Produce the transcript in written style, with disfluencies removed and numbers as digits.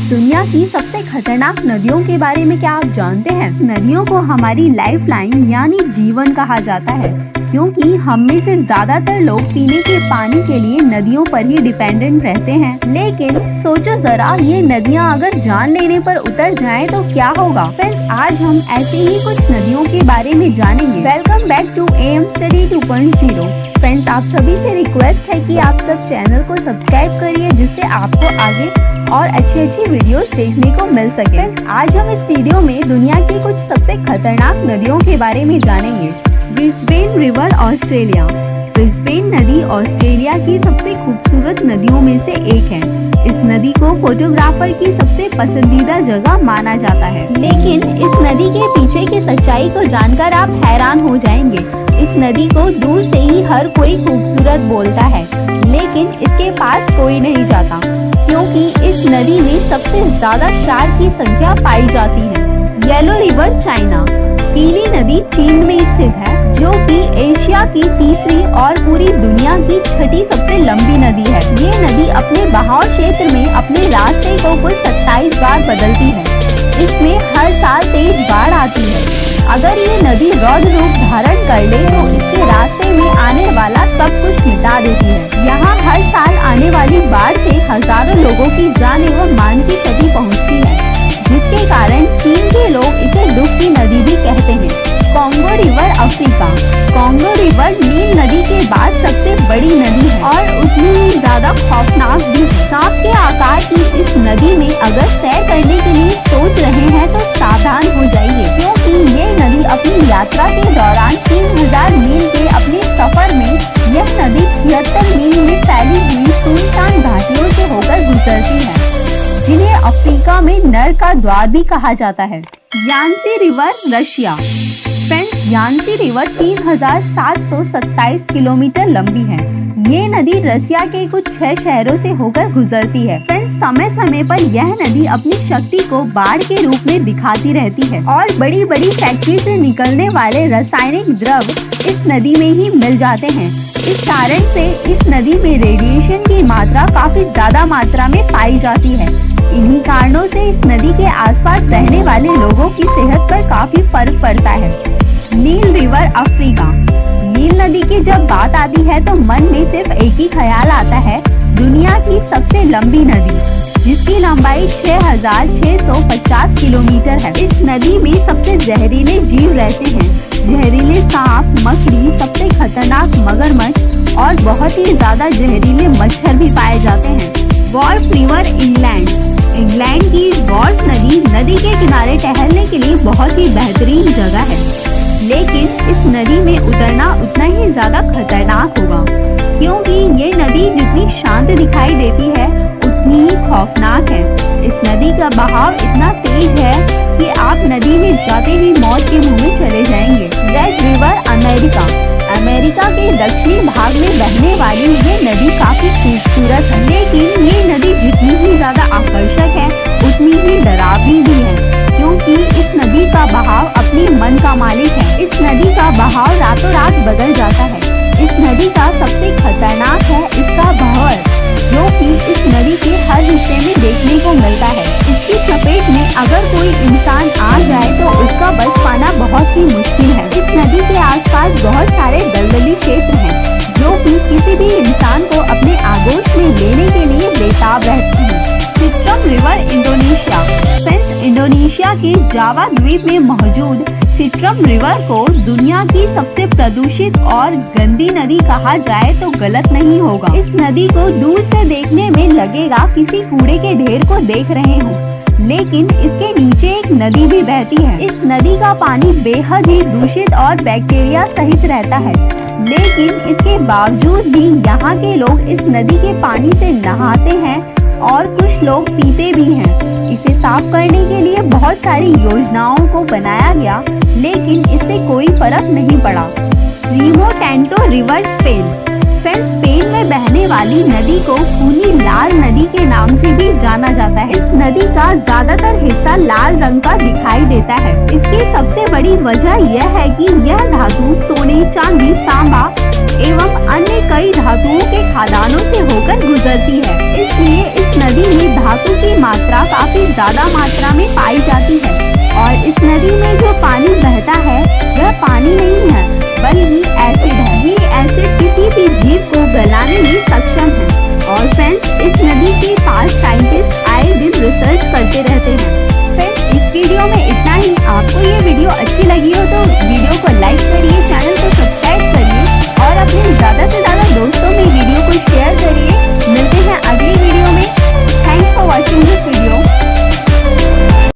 दुनिया की सबसे खतरनाक नदियों के बारे में क्या आप जानते हैं? नदियों को हमारी लाइफलाइन यानी जीवन कहा जाता है, क्योंकि हम में से ज्यादातर लोग पीने के पानी के लिए नदियों पर ही डिपेंडेंट रहते हैं। लेकिन सोचो जरा, ये नदियाँ अगर जान लेने पर उतर जाएं तो क्या होगा? फ्रेंड्स, आज हम ऐसे ही कुछ नदियों के बारे में जानेंगे। Welcome back to AM Study 2.0। Friends, आप सभी से रिक्वेस्ट है कि आप सब चैनल को सब्सक्राइब करिए, जिससे आपको आगे और अच्छी वीडियोस देखने को मिल सके। आज हम इस वीडियो में दुनिया की कुछ सबसे खतरनाक नदियों के बारे में जानेंगे। Brisbane river Australia. ब्रिस्बेन नदी ऑस्ट्रेलिया की सबसे खूबसूरत नदियों में से एक है। इस नदी को फोटोग्राफर की सबसे पसंदीदा जगह माना जाता है। लेकिन इस नदी के पीछे की सच्चाई को जानकर आप हैरान हो जाएंगे। इस नदी को दूर से ही हर कोई खूबसूरत बोलता है, लेकिन इसके पास कोई नहीं जाता, क्योंकि इस नदी में सबसे ज्यादा शार्क की संख्या पाई जाती है। Yellow river China. पीली नदी चीन में स्थित है, जो कि एशिया की तीसरी और पूरी दुनिया की छठी सबसे लंबी नदी है। ये नदी अपने बहाव क्षेत्र में अपने रास्ते को कुल 27 बार बदलती है। इसमें हर साल तेज बाढ़ आती है। अगर ये नदी रौद्र रूप धारण कर ले तो इसके रास्ते में आने वाला सब कुछ मिटा देती है। यहाँ हर साल आने वाली बाढ़ से हजारों लोगों की जान एवं मान की क्षति पहुँचती है, जिसके कारण चीन के लोग इसे दुख की नदी भी कहते हैं। Congo river Africa. Congo river नील नदी के बाद सबसे बड़ी नदी है और उतनी ही ज्यादा खौफनाक भी। सांप के आकार की इस नदी में अगर सैर करने के लिए सोच रहे हैं तो सावधान हो जाइए, क्योंकि ये नदी अपनी यात्रा के दौरान 3000 मील के अपने सफर में यह नदी 76 मील में फैली हुई सुनसान घाटियों से होकर गुजरती है, जिन्हें अफ्रीका में नर का द्वार भी कहा जाता है। Yangtze river Russia. Friends, Yangtze river 3727 kilometre लंबी है। ये नदी रसिया के कुछ 6 शहरों से होकर गुजरती है। फ्रेंड्स, समय समय पर यह नदी अपनी शक्ति को बाढ़ के रूप में दिखाती रहती है और बड़ी बड़ी फैक्ट्री से निकलने वाले रासायनिक द्रव इस नदी में ही मिल जाते हैं। इस कारण से इस नदी में रेडिएशन की मात्रा काफी ज्यादा मात्रा में पाई जाती है। इन्हीं कारणों से इस नदी के आसपास रहने वाले लोगों की सेहत पर काफी फर्क पड़ता है। नील रिवर अफ्रीका। नील नदी की जब बात आती है तो मन में सिर्फ एक ही ख्याल आता है, दुनिया की सबसे लंबी नदी, जिसकी लंबाई 6650 किलोमीटर है। इस नदी में सबसे जहरीले जीव रहते हैं। जहरीले सांप, मकड़ी, सबसे खतरनाक मगरमच्छ और बहुत ही ज्यादा जहरीले मच्छर भी पाए जाते हैं। Wolf River England. इंग्लैंड की वॉल्फ नदी के किनारे टहलने के लिए बहुत ही बेहतरीन जगह है, लेकिन इस नदी में उतरना उतना ही ज्यादा खतरनाक होगा, क्योंकि ये नदी जितनी शांत दिखाई देती है उतनी ही खौफनाक है। इस नदी का बहाव इतना तेज है कि आप नदी में जाते ही मौत के मुंह में चले जाएंगे। Red river America. अमेरिका के दक्षिणी भाग में बहने वाली ये नदी काफी खूबसूरत है, लेकिन ये नदी जितनी ही ज्यादा आकर्षक है उतनी ही डरावनी भी है, क्योंकि इस नदी का बहाव अपने मन का मालिक है। इस नदी का बहाव रातों रात बदल जाता है। इस नदी का सबसे खतरनाक है इसका भंवर, जो कि इस नदी के हर हिस्से में देखने को मिलता है। इसकी चपेट में अगर कोई इंसान आ जाए तो उसका बच पाना बहुत ही मुश्किल है। इस नदी के आसपास बहुत सारे दलदली क्षेत्र हैं, जो कि किसी भी इंसान को अपने आगोश में लेने के लिए बेताब रहते हैं। सिट्रम रिवर इंडोनेशिया। फ्रेंड्स, इंडोनेशिया के जावा द्वीप में मौजूद सिट्रम रिवर को दुनिया की सबसे प्रदूषित और गंदी नदी कहा जाए तो गलत नहीं होगा। इस नदी को दूर से देखने में लगेगा किसी कूड़े के ढेर को देख रहे हो, लेकिन इसके नीचे एक नदी भी बहती है। इस नदी का पानी बेहद ही दूषित और बैक्टीरिया सहित रहता है, लेकिन इसके बावजूद भी यहाँ के लोग इस नदी के पानी से नहाते हैं और कुछ लोग पीते भी हैं। इसे साफ करने के लिए बहुत सारी योजनाओं को बनाया गया, लेकिन इससे कोई फर्क नहीं पड़ा। Rio Tinto river Spain. Friends, Spain में बहने वाली नदी को खूनी लाल नदी के नाम से भी जाना जाता है। इस नदी का ज्यादातर हिस्सा लाल रंग का दिखाई देता है। इसकी सबसे बड़ी वजह यह है कि यह धातु सोने, चांदी, तांबा एवं अन्य कई धातुओं के खदानों से होकर गुजरती है। इसलिए इस नदी में धातु की मात्रा काफी ज्यादा मात्रा में पाई जाती है और इस नदी में जो पानी बहता है वह पानी नहीं है बल्कि एसिड है। ये एसिड किसी भी जीव को गलाने में सक्षम है और फ्रेंड्स इस नदी के पास साइंटिस्ट आए दिन रिसर्च करते रहते हैं। फ्रेंड्स इस वीडियो में इतना ही। आपको ये वीडियो अच्छी लगी हो तो वीडियो को लाइक करिए, चैनल को सब्सक्राइब